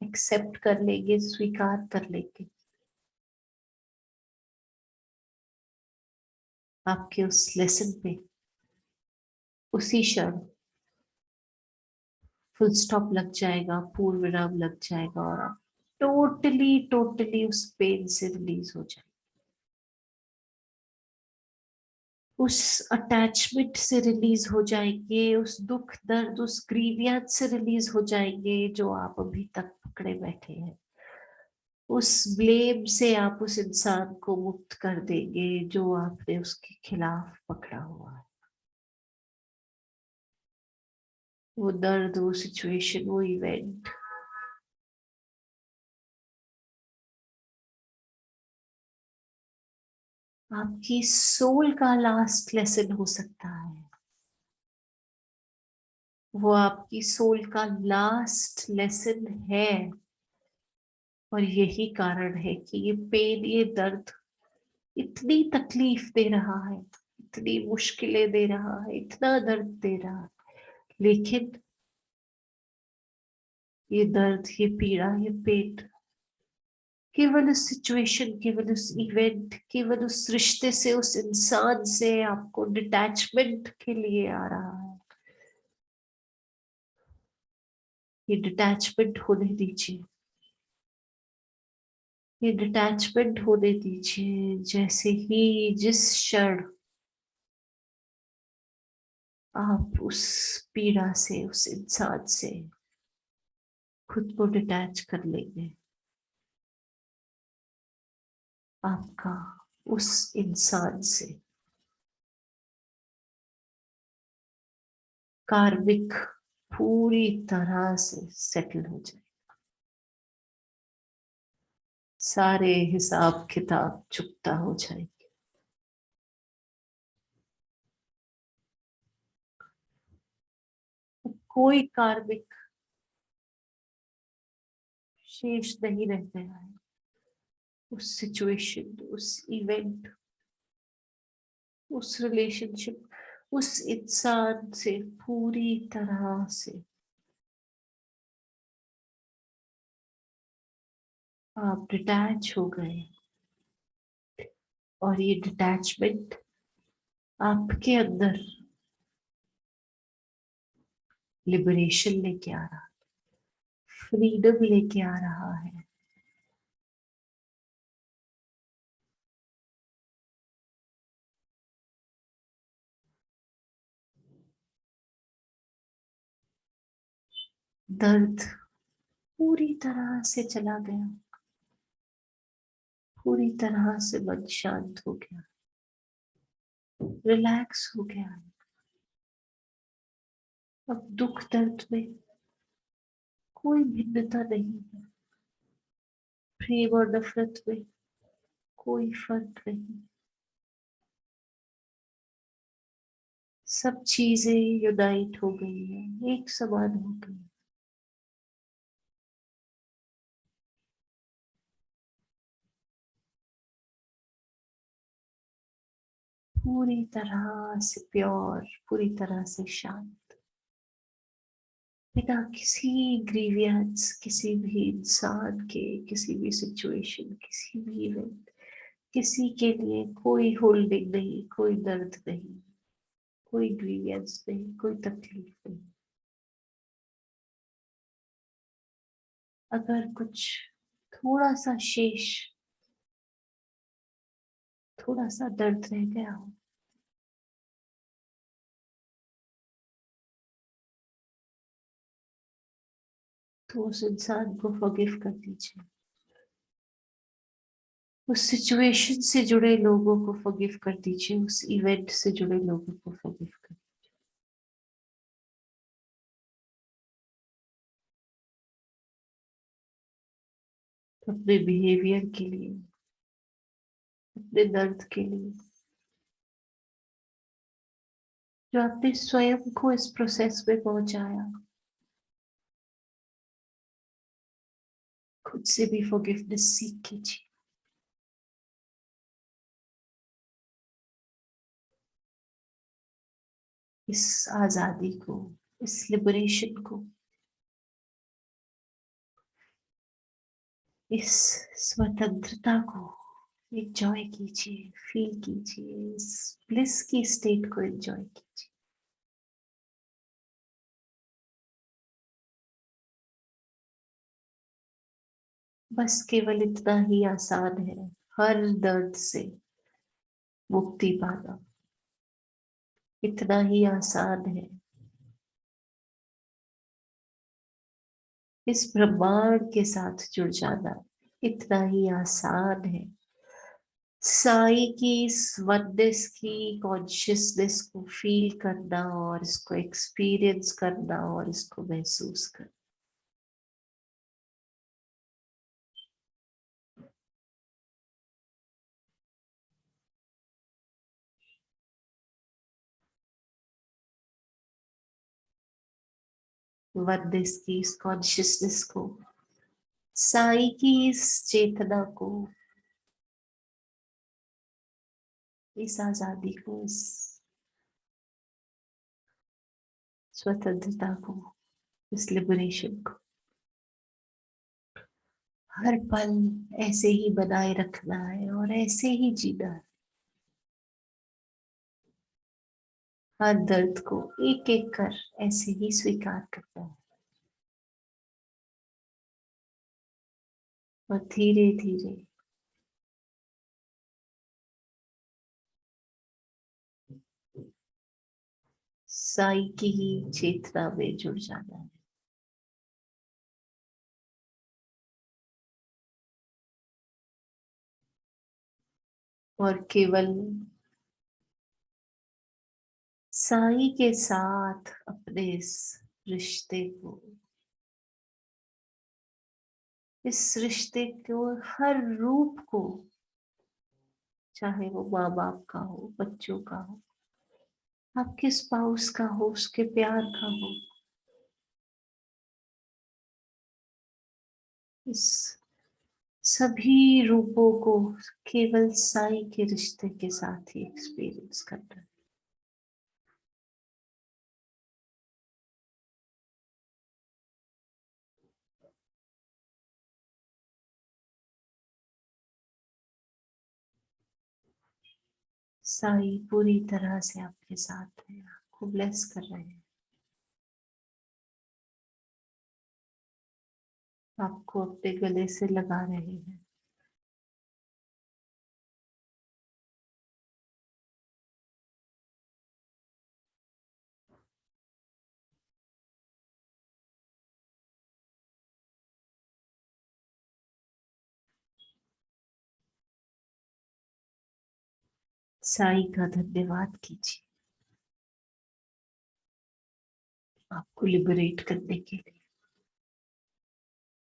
एक्सेप्ट कर लेंगे, स्वीकार कर लेंगे, आपके उस लेसन पे उसी क्षण फुल स्टॉप लग जाएगा, पूर्ण विराम लग जाएगा और आप टोटली टोटली उस पेन से रिलीज हो जाएंगे, उस अटैचमेंट से रिलीज हो जाएंगे, उस दुख दर्द, उस ग्रीवियंस से रिलीज हो जाएंगे जो आप अभी तक पकड़े बैठे हैं। उस ब्लेम से आप उस इंसान को मुक्त कर देंगे जो आपने उसके खिलाफ पकड़ा हुआ है। वो दर्द, वो सिचुएशन, वो इवेंट आपकी सोल का लास्ट लेसन हो सकता है। वो आपकी सोल का लास्ट लेसन है और यही कारण है कि ये पेन, ये दर्द इतनी तकलीफ दे रहा है, इतनी मुश्किलें दे रहा है, इतना दर्द दे रहा है, लेकिन ये दर्द, ये पीड़ा, ये पेन केवल उस सिचुएशन, केवल उस इवेंट, केवल उस रिश्ते से, उस इंसान से आपको डिटैचमेंट के लिए आ रहा है। ये डिटैचमेंट होने दीजिए। ये डिटैचमेंट होने दीजिए। जैसे ही जिस क्षण आप उस पीड़ा से, उस इंसान से खुद को डिटैच कर लेंगे, आपका उस इंसान से कार्मिक पूरी तरह से सेटल हो जाए। सारे हिसाब किताब चुकता हो जाएंगे। कोई कार्मिक शेष नहीं रह गया है। उस सिचुएशन, उस इवेंट, उस रिलेशनशिप, उस इंसान से पूरी तरह से आप डिटैच हो गए। और ये डिटैचमेंट आपके अंदर लिबरेशन लेके आ रहा, फ्रीडम लेके आ रहा है। दर्द पूरी तरह से चला गया, पूरी तरह से मन शांत हो गया, रिलैक्स हो गया। अब दुख दर्द में कोई भिन्नता नहीं है, प्रेम और नफरत में कोई फर्क नहीं। सब चीजें यूनाइट हो गई है, एक समान हो गई। पूरी तरह से प्योर, पूरी तरह से शांत, बिना किसी ग्रीवियंस, किसी भी इंसान के, किसी भी सिचुएशन, किसी भी इवेंट, किसी के लिए कोई होल्डिंग नहीं, कोई दर्द नहीं, कोई ग्रीवियंस नहीं, कोई तकलीफ नहीं। अगर कुछ थोड़ा सा शेष, थोड़ा सा दर्द रह गया हो, तो उस इंसान को फॉरगिव कर दीजिए। उस सिचुएशन से जुड़े लोगों को फॉरगिव कर दीजिए, उस इवेंट से जुड़े लोगों को फॉरगिव कर दीजिए। अपने बिहेवियर के लिए, अपने दर्द के लिए, जो आपने स्वयं को इस प्रोसेस में पहुंचाया, खुद से भी फॉरगिवनेस सीख कीजिए। इस आजादी को, इस लिबरेशन को, इस स्वतंत्रता को एंजॉय कीजिए, फील कीजिए, इस ब्लिस की स्टेट को एंजॉय कीजिए। बस केवल इतना ही आसान है, हर दर्द से मुक्ति पाना इतना ही आसान है। इस ब्रह्मांड के साथ जुड़ जाना इतना ही आसान है। साई की इस वननेस की कॉन्शियसनेस को फील करना और इसको एक्सपीरियंस करना और इसको महसूस करना। वननेस की इस कॉन्शियसनेस को, साई की इस चेतना को, इस आजादी को, इस स्वतंत्रता को, इस लिबरेशन को हर पल ऐसे ही बनाए रखना है और ऐसे ही जीना है। हर दर्द को एक एक कर ऐसे ही स्वीकार करना है और धीरे धीरे साई की ही चेतना में जुड़ जाना है। और केवल साई के साथ अपने इस रिश्ते को, इस रिश्ते को हर रूप को, चाहे वो माँ बाप का हो, बच्चों का हो, आपके स्पाउस का हो, उसके प्यार का हो, इस सभी रूपों को केवल साई के रिश्ते के साथ ही एक्सपीरियंस करना है। साई पूरी तरह से आपके साथ है, आपको ब्लेस कर रहे हैं, आपको अपने गले से लगा रहे हैं। साई का धन्यवाद कीजिए, आपको लिबरेट करने के लिए,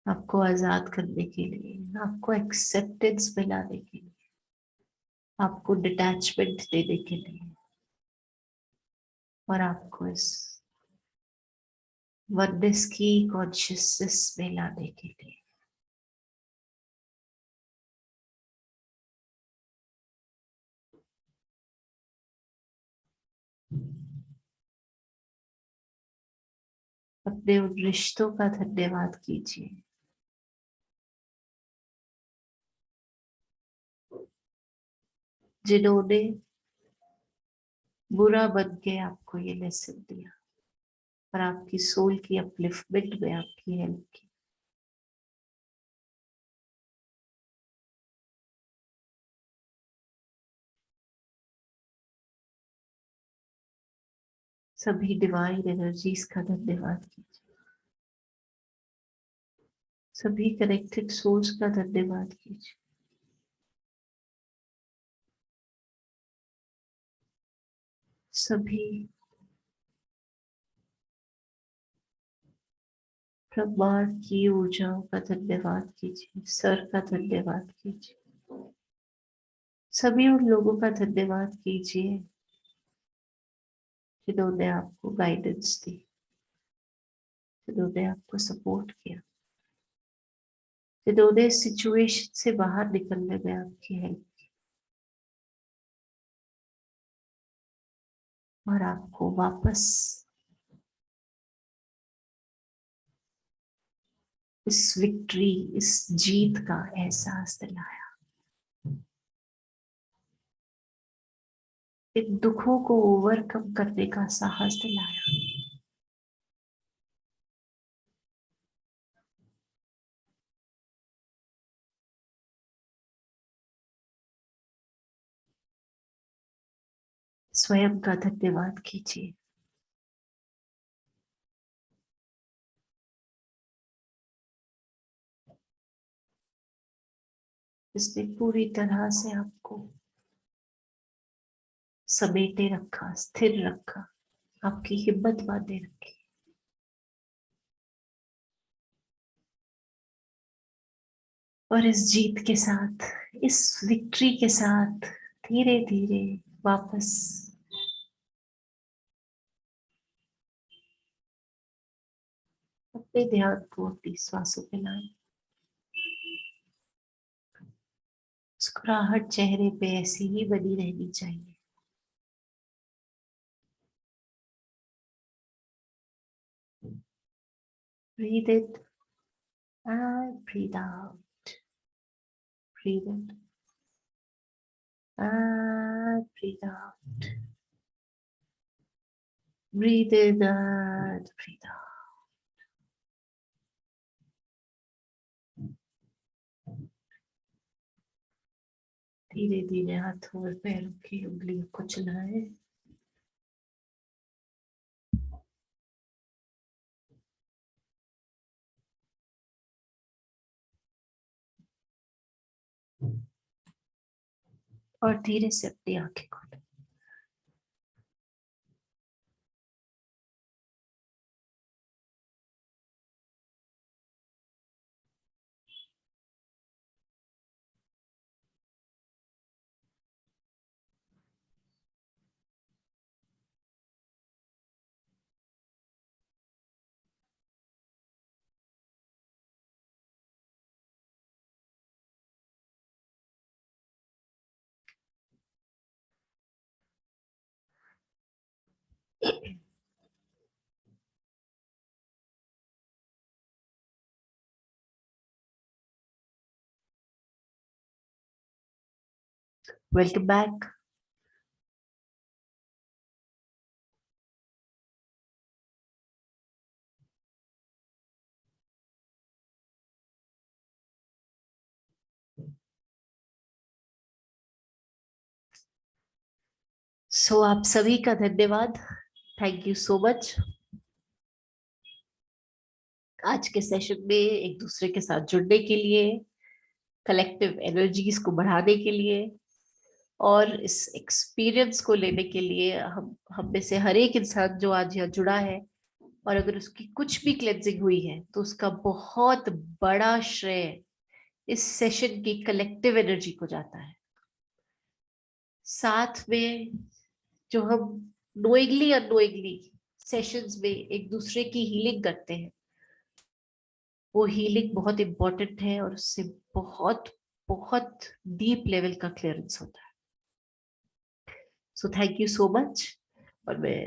आपको आजाद करने के लिए, आपको एक्सेप्टेंस में लाने के लिए, आपको डिटैचमेंट देने के लिए, और आपको इस वननेस की कॉन्शियसनेस में लाने के लिए। अपने उन रिश्तों का धन्यवाद कीजिए जिन्होंने बुरा बन के आपको ये लेसन दिया और आपकी सोल की अपलिफ्टमेंट में आपकी हेल्प की। सभी डिवाइन एनर्जीज का धन्यवाद कीजिए, सभी कनेक्टेड सोल्स का धन्यवाद कीजिए। सभी ब्रह्मांड की ऊर्जाओं का धन्यवाद कीजिए, सर का धन्यवाद कीजिए। सभी उन लोगों का धन्यवाद कीजिए जिन्होंने आपको गाइडेंस दी, जिन्होंने आपको सपोर्ट किया, जिन्होंने सिचुएशन से बाहर निकलने में आपकी हेल्प की और आपको वापस इस विक्ट्री, इस जीत का एहसास दिलाया, इन दुखों को ओवरकम करने का साहस दिलाया। स्वयं का धन्यवाद कीजिए, इसने पूरी तरह से आपको समेटे रखा, स्थिर रखा, आपकी हिम्मत बांधे रखी। और इस जीत के साथ, इस विक्ट्री के साथ धीरे धीरे वापस अपने ध्यान को अपनी श्वासों पे लाएं। मुस्कुराहट चेहरे पे ऐसी ही बनी रहनी चाहिए। Breathe in and breathe out. Breathe in and breathe out. Breathe in and breathe out. धीरे धीरे हाथों और पैरों की उंगलियों को चलाएं। और धीरे से अपनी आंखें खोलें। Welcome back. सो आप सभी का धन्यवाद, थैंक यू सो मच। आज के सेशन में एक दूसरे के साथ जुड़ने के लिए, कलेक्टिव एनर्जीज को बढ़ाने के लिए और इस एक्सपीरियंस को लेने के लिए हम में से हर एक इंसान जो आज यहाँ जुड़ा है, और अगर उसकी कुछ भी क्लेंजिंग हुई है तो उसका बहुत बड़ा श्रेय इस सेशन की कलेक्टिव एनर्जी को जाता है। साथ में जो हम नोइंगली अननोइंगली सेशंस में एक दूसरे की हीलिंग करते हैं, वो हीलिंग बहुत इंपॉर्टेंट है और उससे बहुत बहुत डीप लेवल का क्लियरेंस होता है। So thank you so much. और मैं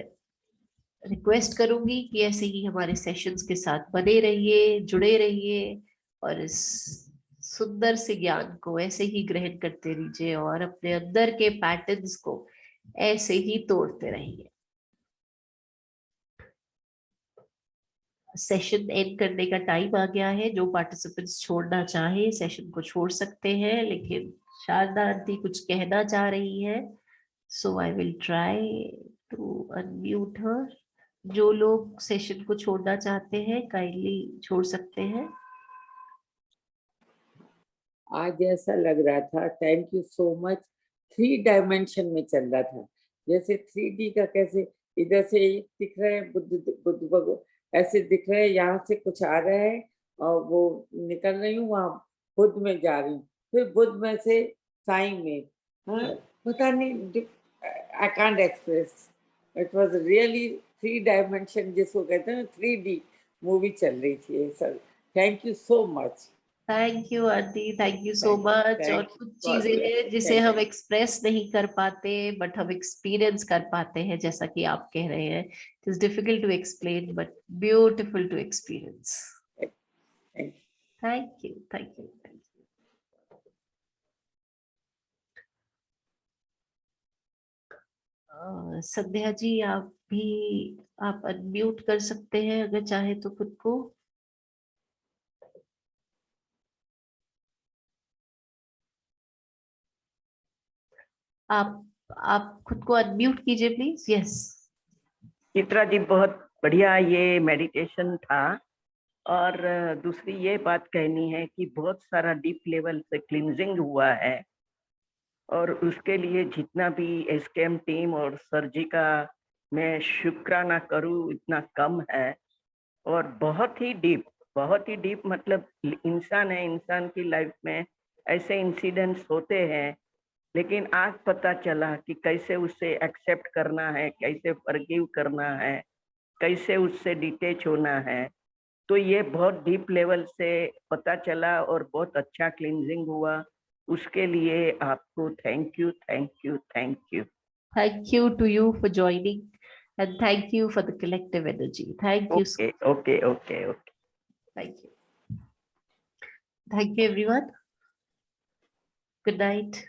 रिक्वेस्ट करूंगी कि ऐसे ही हमारे सेशंस के साथ बने रहिए, जुड़े रहिए और इस सुंदर से ज्ञान को ऐसे ही ग्रहण करते रहिए और अपने अंदर के पैटर्न्स को ऐसे ही तोड़ते रहिए। सेशन एंड करने का टाइम आ गया है। जो पार्टिसिपेंट्स छोड़ना चाहे सेशन को छोड़ सकते हैं, लेकिन शारदा आंटी कुछ कहना चाह रही है, so I will try to unmute her. जो लोग सेशन को छोड़ना चाहते हैं काइंडली छोड़ सकते हैं। आज ऐसा लग रहा था, thank you so much, 3 dimension में चल रहा था। जैसे 3D का कैसे इधर से दिख रहा है बुद्ध भगवान, ऐसे दिख रहा है, यहाँ से कुछ आ रहा है और वो निकल रही हूँ, वहाँ बुद्ध में जा रही हूँ, फिर बुद्ध में से साई में। हाँ, पता नहीं, I can't express. It was really 3 dimension, जिसको कहते हैं 3D मूवी चल रही थी sir. Thank you so much. Thank you aunty, thank you so much. और कुछ चीजें हैं जिसे हम एक्सप्रेस नहीं कर पाते बट हम एक्सपीरियंस कर पाते हैं, जैसा कि आप कह रहे हैं। It is difficult to explain but beautiful to experience. Thank you, thank you, thank you. Sandhya ji, आप अनम्यूट कर सकते हैं अगर चाहे तो खुद को। आप खुद को अनम्यूट कीजिए प्लीज। यस चित्रा जी, बहुत बढ़िया ये मेडिटेशन था। और दूसरी ये बात कहनी है कि बहुत सारा डीप लेवल से क्लींजिंग हुआ है और उसके लिए जितना भी एसकेएम टीम और सर जी का मैं शुक्राना करूं इतना कम है। और बहुत ही डीप मतलब इंसान है, इंसान की लाइफ में ऐसे इंसिडेंट्स होते हैं, लेकिन आज पता चला कि कैसे उससे एक्सेप्ट करना है, कैसे फॉरगिव करना है, कैसे उससे डिटेच होना है। तो ये बहुत डीप लेवल से पता चला और बहुत अच्छा क्लींजिंग हुआ। उसके लिए आपको thank you, thank you, thank you. Thank you to you for joining and thank you for the collective energy. Thank you. Okay. Thank you, thank you everyone. Good night.